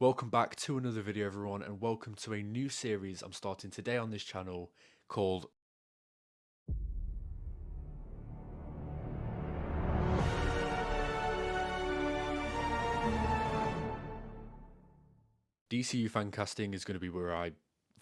Welcome back to another video, everyone, and welcome to a new series I'm starting today on this channel called DCU Fancasting. Is going to be where I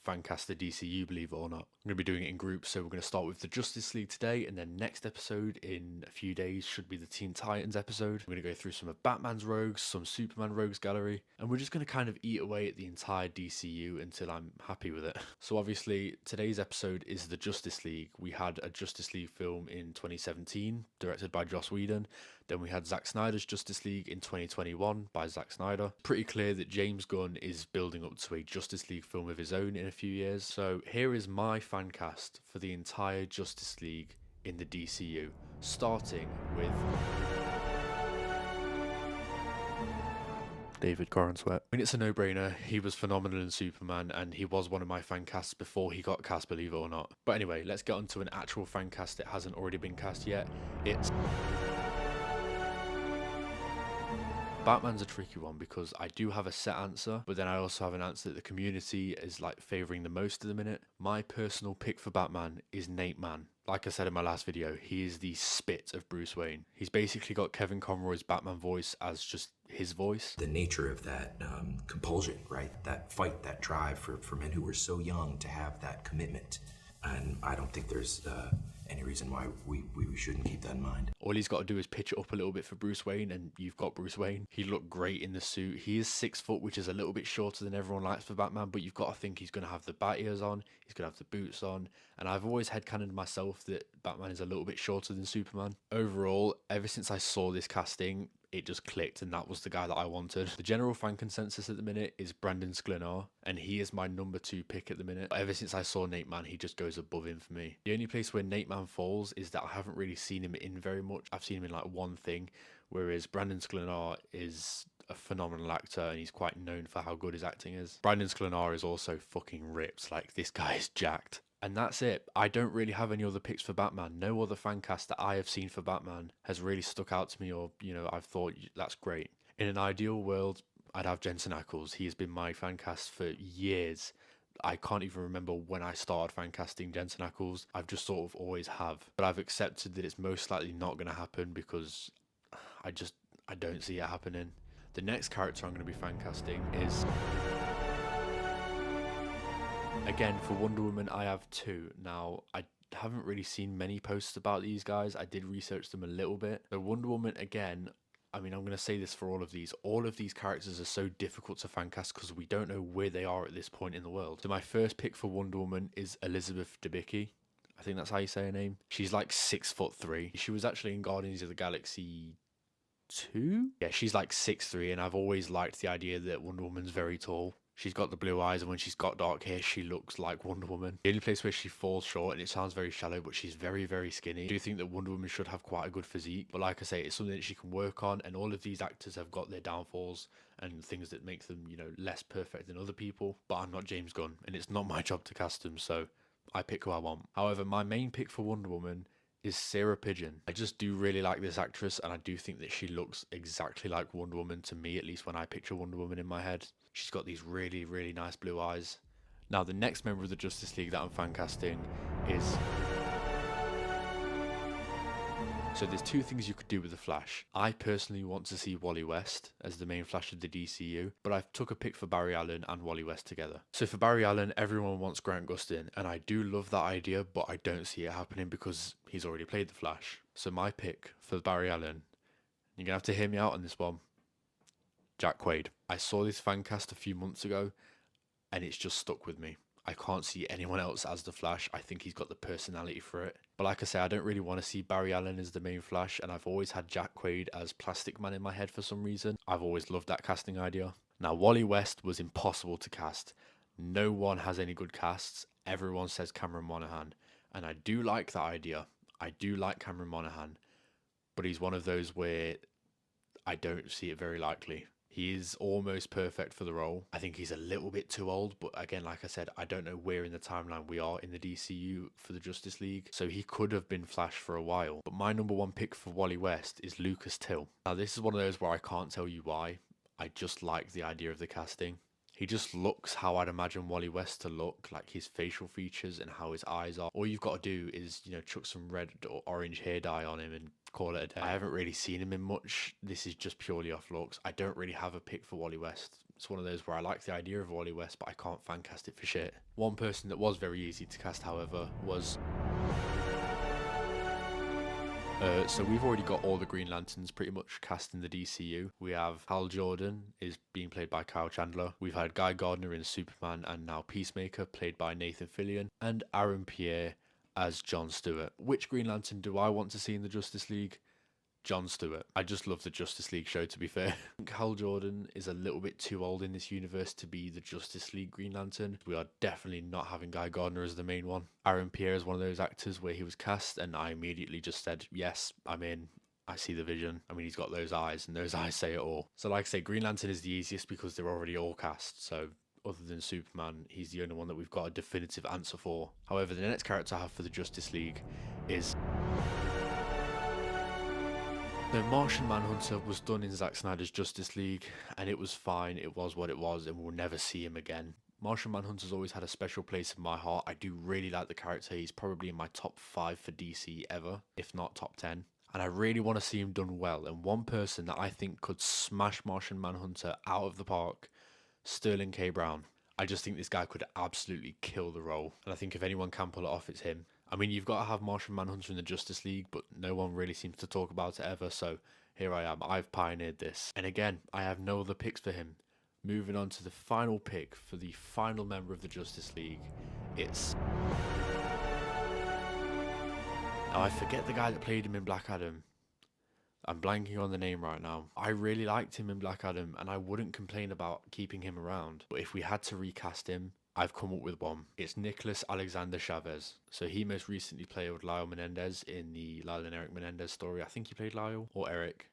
fancast the DCU, believe it or not. I'm going to be doing it in groups, so we're going to start with the Justice League today, and then next episode in a few days should be the Teen Titans episode. We're going to go through some of Batman's rogues, some Superman rogues gallery, and we're just going to kind of eat away at the entire DCU until I'm happy with it. So obviously, today's episode is the Justice League. We had a Justice League film in 2017, directed by Joss Whedon. Then we had Zack Snyder's Justice League in 2021 by Zack Snyder. Pretty clear that James Gunn is building up to a Justice League film of his own in a few years. So here is my fan cast for the entire Justice League in the DCU, starting with David Corenswet. I mean, it's a no-brainer. He was phenomenal in Superman, and he was one of my fan casts before he got cast, believe it or not. But anyway, let's get on to an actual fan cast that hasn't already been cast yet. It's Batman's a tricky one because I do have a set answer, but then I also have an answer that the community is like favoring the most at the minute. My personal pick for Batman is Nate Mann. Like I said in my last video, he is the spit of Bruce Wayne. He's basically got Kevin Conroy's Batman voice as just his voice. The nature of that compulsion, right? That fight, that drive for men who were so young to have that commitment. And I don't think there's any reason why we shouldn't keep that in mind. All he's got to do is pitch it up a little bit for Bruce Wayne, and you've got Bruce Wayne. He looked great in the suit. He is 6 foot, which is a little bit shorter than everyone likes for Batman, but you've got to think he's going to have the bat ears on, he's going to have the boots on, and I've always headcanoned myself that Batman is a little bit shorter than Superman. Overall, ever since I saw this casting, it just clicked, and that was the guy that I wanted. The general fan consensus at the minute is Brandon Sklenar, and he is my number 2 pick at the minute. But ever since I saw Nate Mann, he just goes above him for me. The only place where Nate Mann falls is that I haven't really seen him in very much. I've seen him in like one thing, whereas Brandon Sklenar is a phenomenal actor, and he's quite known for how good his acting is. Brandon Sklenar is also fucking ripped. Like, this guy is jacked. And that's it. I don't really have any other picks for Batman. No other fan cast that I have seen for Batman has really stuck out to me, or, you know, I've thought that's great. In an ideal world, I'd have Jensen Ackles. He has been my fan cast for years. I can't even remember when I started fan casting Jensen Ackles. I've just sort of always have. But I've accepted that it's most likely not going to happen because I don't see it happening. The next character I'm going to be fan casting is... Again, for Wonder Woman, I have 2. Now, I haven't really seen many posts about these guys. I did research them a little bit. So Wonder Woman, again, I mean, I'm going to say this for all of these. All of these characters are so difficult to fancast because we don't know where they are at this point in the world. So my first pick for Wonder Woman is Elizabeth Debicki. I think that's how you say her name. She's like 6'3". She was actually in Guardians of the Galaxy 2? Yeah, she's like 6'3", and I've always liked the idea that Wonder Woman's very tall. She's got the blue eyes, and when she's got dark hair, she looks like Wonder Woman. The only place where she falls short, and it sounds very shallow, but she's very, very skinny. I do think that Wonder Woman should have quite a good physique, but like I say, it's something that she can work on, and all of these actors have got their downfalls and things that make them, you know, less perfect than other people, but I'm not James Gunn, and it's not my job to cast them, so I pick who I want. However, my main pick for Wonder Woman is Sarah Pigeon. I just do really like this actress, and I do think that she looks exactly like Wonder Woman to me, at least when I picture Wonder Woman in my head. She's got these really, really nice blue eyes. Now, the next member of the Justice League that I'm fan casting is... So there's 2 things you could do with the Flash. I personally want to see Wally West as the main Flash of the DCU, but I've took a pick for Barry Allen and Wally West together. So for Barry Allen, everyone wants Grant Gustin, and I do love that idea, but I don't see it happening because he's already played the Flash. So my pick for Barry Allen, you're going to have to hear me out on this one, Jack Quaid. I saw this fan cast a few months ago, and it's just stuck with me. I can't see anyone else as the Flash. I think he's got the personality for it. But like I say, I don't really want to see Barry Allen as the main Flash, and I've always had Jack Quaid as Plastic Man in my head for some reason. I've always loved that casting idea. Now, Wally West was impossible to cast. No one has any good casts. Everyone says Cameron Monaghan, and I do like that idea. I do like Cameron Monaghan, but he's one of those where I don't see it very likely. He is almost perfect for the role. I think he's a little bit too old, but again, like I said, I don't know where in the timeline we are in the DCU for the Justice League, so he could have been Flash for a while. But my number 1 pick for Wally West is Lucas Till. Now, this is one of those where I can't tell you why. I just like the idea of the casting. He just looks how I'd imagine Wally West to look, like his facial features and how his eyes are. All you've got to do is, chuck some red or orange hair dye on him and call it a day. I haven't really seen him in much. This is just purely off looks. I don't really have a pick for Wally West. It's one of those where I like the idea of Wally West, but I can't fan cast it for shit. One person that was very easy to cast, however, was... So we've already got all the Green Lanterns pretty much cast in the DCU. We have Hal Jordan is being played by Kyle Chandler. We've had Guy Gardner in Superman and now Peacemaker played by Nathan Fillion. And Aaron Pierre as John Stewart. Which Green Lantern do I want to see in the Justice League? John Stewart. I just love the Justice League show, to be fair. I think Hal Jordan is a little bit too old in this universe to be the Justice League Green Lantern. We are definitely not having Guy Gardner as the main one. Aaron Pierre is one of those actors where he was cast and I immediately just said, yes, I'm in. I see the vision. I mean, he's got those eyes and those eyes say it all. So like I say, Green Lantern is the easiest because they're already all cast. So other than Superman, he's the only one that we've got a definitive answer for. However, the next character I have for the Justice League is... The Martian Manhunter was done in Zack Snyder's Justice League, and it was fine, it was what it was, and we'll never see him again. Martian Manhunter's always had a special place in my heart. I do really like the character. He's probably in my top 5 for DC ever, if not top 10. And I really want to see him done well, and one person that I think could smash Martian Manhunter out of the park, Sterling K. Brown. I just think this guy could absolutely kill the role, and I think if anyone can pull it off, it's him. I mean, you've got to have Martian Manhunter in the Justice League, but no one really seems to talk about it ever, so here I am. I've pioneered this. And again, I have no other picks for him. Moving on to the final pick for the final member of the Justice League, it's... Now, I forget the guy that played him in Black Adam. I'm blanking on the name right now. I really liked him in Black Adam, and I wouldn't complain about keeping him around. But if we had to recast him, I've come up with one. It's Nicholas Alexander Chavez. So he most recently played Lyle Menendez in the Lyle and Eric Menendez story. I think he played Lyle or Eric.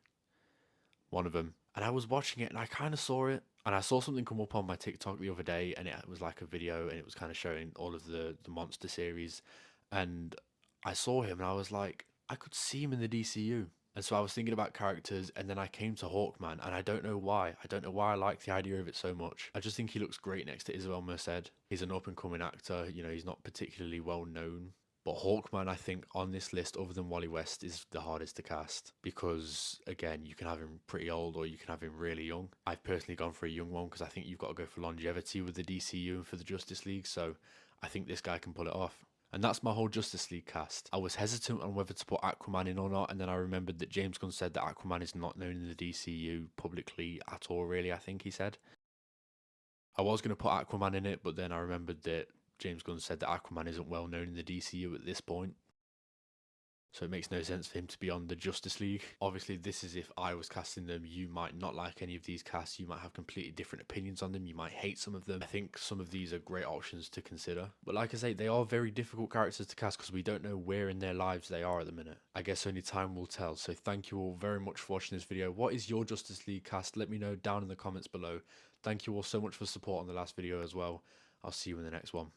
One of them. And I was watching it and I kind of saw it. And I saw something come up on my TikTok the other day and it was like a video and it was kind of showing all of the monster series. And I saw him and I was like, I could see him in the DCU. And so I was thinking about characters and then I came to Hawkman and I don't know why. I don't know why I like the idea of it so much. I just think he looks great next to Isabel Merced. He's an up and coming actor, he's not particularly well known. But Hawkman, I think, on this list, other than Wally West, is the hardest to cast. Because, again, you can have him pretty old or you can have him really young. I've personally gone for a young one because I think you've got to go for longevity with the DCU and for the Justice League. So I think this guy can pull it off. And that's my whole Justice League cast. I was hesitant on whether to put Aquaman in or not, and then I remembered that James Gunn said that Aquaman is not known in the DCU publicly at all, really, I think he said. I was going to put Aquaman in it, but then I remembered that James Gunn said that Aquaman isn't well known in the DCU at this point. So it makes no sense for him to be on the Justice League. Obviously, this is if I was casting them. You might not like any of these casts. You might have completely different opinions on them. You might hate some of them. I think some of these are great options to consider. But like I say, they are very difficult characters to cast because we don't know where in their lives they are at the minute. I guess only time will tell. So thank you all very much for watching this video. What is your Justice League cast? Let me know down in the comments below. Thank you all so much for support on the last video as well. I'll see you in the next one.